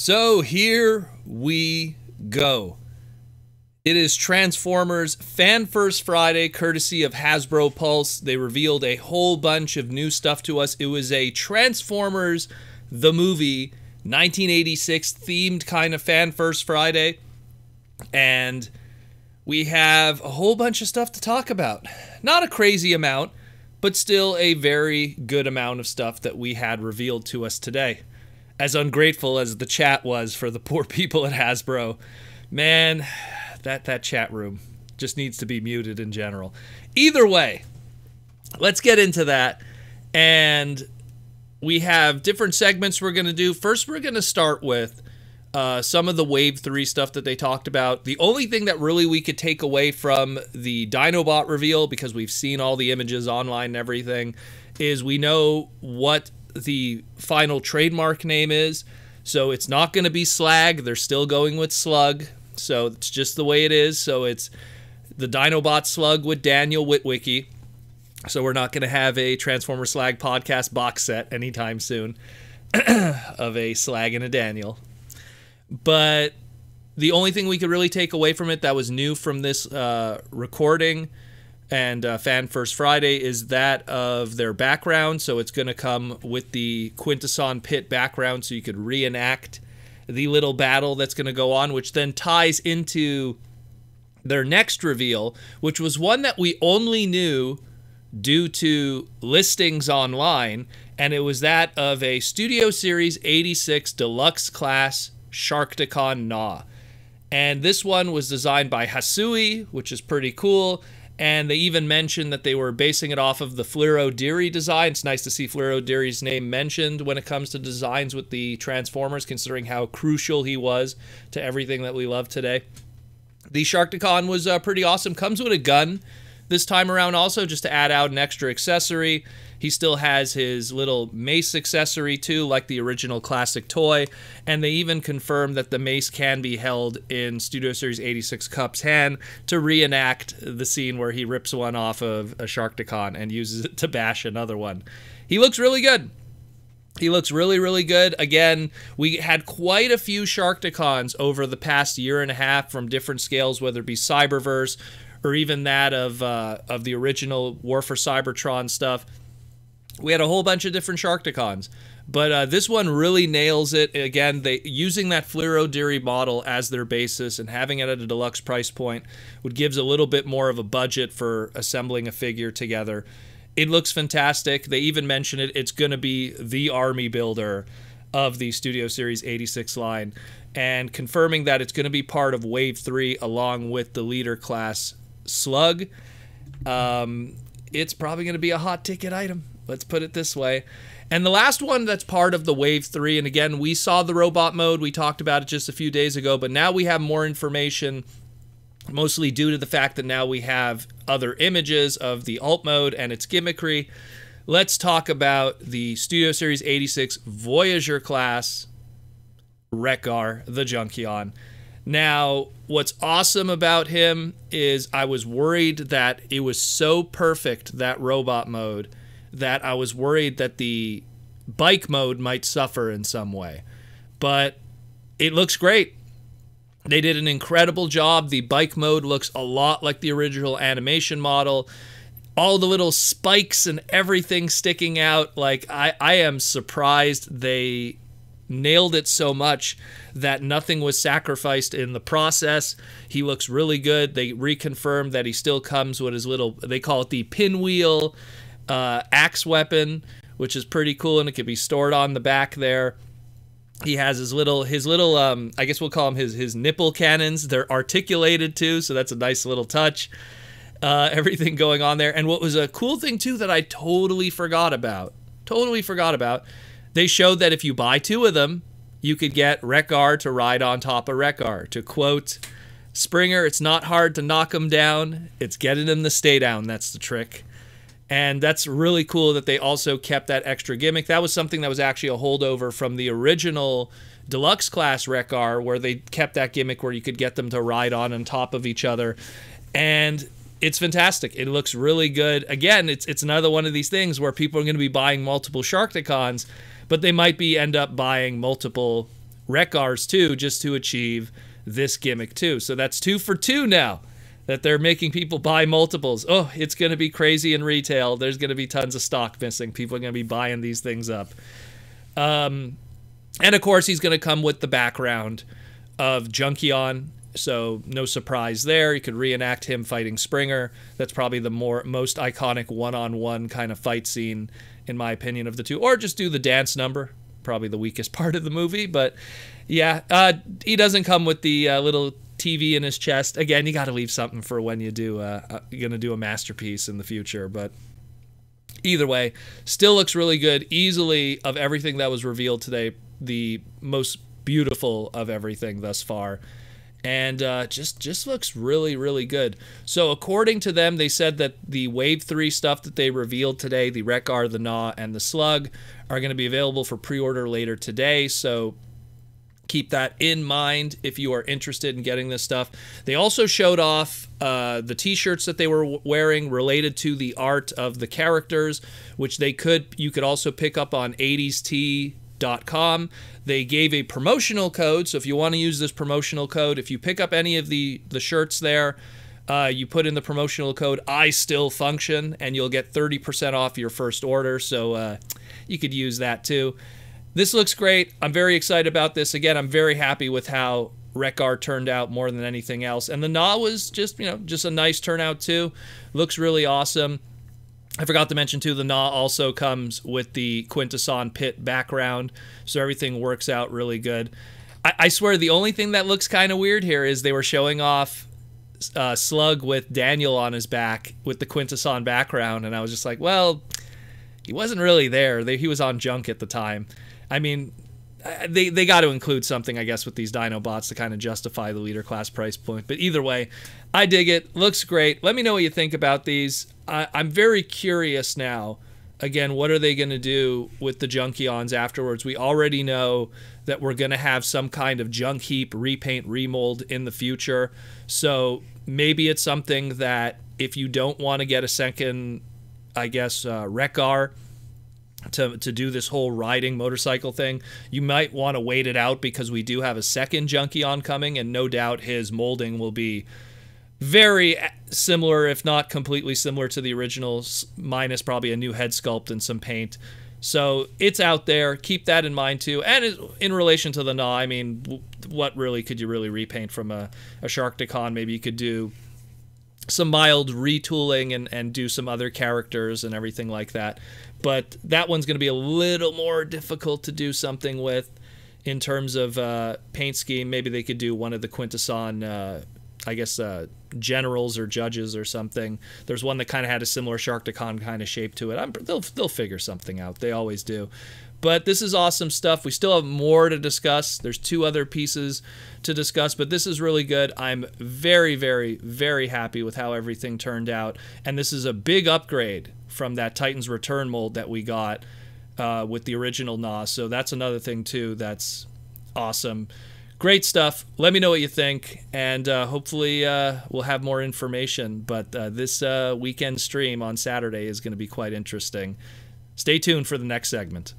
So here we go. It is Transformers Fan First Friday, courtesy of Hasbro Pulse. They revealed a whole bunch of new stuff to us. It was a Transformers the Movie 1986 themed kind of Fan First Friday. And we have a whole bunch of stuff to talk about. Not a crazy amount, but still a very good amount of stuff that we had revealed to us today. As ungrateful as the chat was for the poor people at Hasbro, man, that chat room just needs to be muted in general. Either way, let's get into that. And we have different segments we're going to do. First, we're going to start with some of the Wave 3 stuff that they talked about. The only thing that really we could take away from the Dinobot reveal, because we've seen all the images online and everything, is we know what the final trademark name is. So it's not going to be Slag. They're still going with Slug. So it's just the way it is. So it's the Dinobot Slug with Daniel Witwicky. So we're not going to have a Transformer Slag podcast box set anytime soon of a Slag and a Daniel. But the only thing we could really take away from it that was new from this recording and Fan First Friday is that of their background. So it's going to come with the Quintesson Pit background, so you could reenact the little battle that's going to go on, which then ties into their next reveal, which was one that we only knew due to listings online, and it was that of a Studio Series 86 Deluxe Class Sharkticon Gnaw. And this one was designed by Hasui, which is pretty cool. And they even mentioned that they were basing it off of the Fliro Deary design. It's nice to see Fliro Deary's name mentioned when it comes to designs with the Transformers, considering how crucial he was to everything that we love today. The Sharkticon was pretty awesome. Comes with a gun this time around also, just to add out an extra accessory. He still has his little mace accessory too, like the original classic toy. And they even confirmed that the mace can be held in Studio Series 86 Cup's hand to reenact the scene where he rips one off of a Sharkticon and uses it to bash another one. He looks really good. He looks really, really good. Again, we had quite a few Sharkticons over the past year and a half from different scales, whether it be Cyberverse or even that of the original War for Cybertron stuff. We had a whole bunch of different Sharkticons, but this one really nails it. Again, using that Fliro Deary model as their basis and having it at a deluxe price point gives a little bit more of a budget for assembling a figure together. It looks fantastic. They even mention it's going to be the army builder of the Studio Series 86 line, and confirming that it's going to be part of Wave 3 along with the Leader Class Slug. It's probably going to be a hot ticket item. Let's put it this way. And the last one that's part of the Wave 3, and again, we saw the robot mode. We talked about it just a few days ago, but now we have more information, mostly due to the fact that now we have other images of the alt mode and its gimmickry. Let's talk about the Studio Series 86 Voyager Class Wreck-Gar, the Junkion. Now, what's awesome about him is I was worried that it was so perfect, that robot mode, that I was worried that the bike mode might suffer in some way. But it looks great. They did an incredible job. The bike mode looks a lot like the original animation model. All the little spikes and everything sticking out. Like, I am surprised they nailed it so much that nothing was sacrificed in the process. He looks really good. They reconfirmed that he still comes with his little, they call it the pinwheel axe weapon, which is pretty cool, and it can be stored on the back there. He has his little I guess we'll call them his nipple cannons. They're articulated too, so that's a nice little touch. Everything going on there. And what was a cool thing too that I totally forgot about, they showed that if you buy 2 of them, you could get Wreck-Gar to ride on top of Wreck-Gar. To quote Springer, it's not hard to knock him down, it's getting him to stay down, that's the trick. And that's really cool that they also kept that extra gimmick. That was something that was actually a holdover from the original Deluxe Class Wreck-Gar, where they kept that gimmick where you could get them to ride on top of each other. And it's fantastic. It looks really good. Again, it's another one of these things where people are going to be buying multiple Sharkticons, but they might end up buying multiple Wreck-Gars too, just to achieve this gimmick too. So that's 2 for 2 now, that they're making people buy multiples. Oh, it's going to be crazy in retail. There's going to be tons of stock missing. People are going to be buying these things up. And of course, he's going to come with the background of Junkion. So no surprise there. You could reenact him fighting Springer. That's probably the most iconic one-on-one kind of fight scene, in my opinion, of the two. Or just do the dance number. Probably the weakest part of the movie. But yeah, he doesn't come with the little TV in his chest. Again, you got to leave something for when you do you're going to do a masterpiece in the future. But either way, still looks really good. Easily, of everything that was revealed today, the most beautiful of everything thus far. And just looks really, really good. So according to them, they said that the Wave 3 stuff that they revealed today, the Wreck-Gar, the Gnaw, and the Slug, are going to be available for pre-order later today. So keep that in mind if you are interested in getting this stuff. They also showed off the t-shirts that they were wearing related to the art of the characters, which you could also pick up on 80stee.com. They gave a promotional code, so if you want to use this promotional code, if you pick up any of the shirts there, you put in the promotional code I still function, and you'll get 30% off your first order. So you could use that too. This looks great. I'm very excited about this. Again, I'm very happy with how Wreck-Gar turned out more than anything else. And the Gnaw was just a nice turnout too. Looks really awesome. I forgot to mention too, the Gnaw also comes with the Quintesson Pit background, so everything works out really good. I swear the only thing that looks kind of weird here is they were showing off Slug with Daniel on his back with the Quintesson background, and I was just like, well, he wasn't really there. He was on junk at the time. I mean, they got to include something, I guess, with these Dinobots to kind of justify the leader class price point. But either way, I dig it. Looks great. Let me know what you think about these. I'm very curious now. Again, what are they going to do with the Junkions afterwards? We already know that we're going to have some kind of junk heap, repaint, remold in the future. So maybe it's something that if you don't want to get a second, I guess, Wreck-Gar to do this whole riding motorcycle thing, you might want to wait it out, because we do have a second Junkion coming, and no doubt his molding will be very similar, if not completely similar to the originals, minus probably a new head sculpt and some paint. So it's out there. Keep that in mind too. And in relation to the Gnaw, I mean, what really could you really repaint from a Sharkticon? Maybe you could do some mild retooling and do some other characters and everything like that. But that one's going to be a little more difficult to do something with in terms of paint scheme. Maybe they could do one of the Quintesson, I guess, generals or judges or something. There's one that kind of had a similar Sharkticon kind of shape to it. They'll figure something out. They always do. But this is awesome stuff. We still have more to discuss. There's 2 other pieces to discuss, but this is really good. I'm very, very, very happy with how everything turned out. And this is a big upgrade from that Titan's Return mold that we got with the original Gnaw. So that's another thing too that's awesome. Great stuff. Let me know what you think, and hopefully we'll have more information. But this weekend stream on Saturday is going to be quite interesting. Stay tuned for the next segment.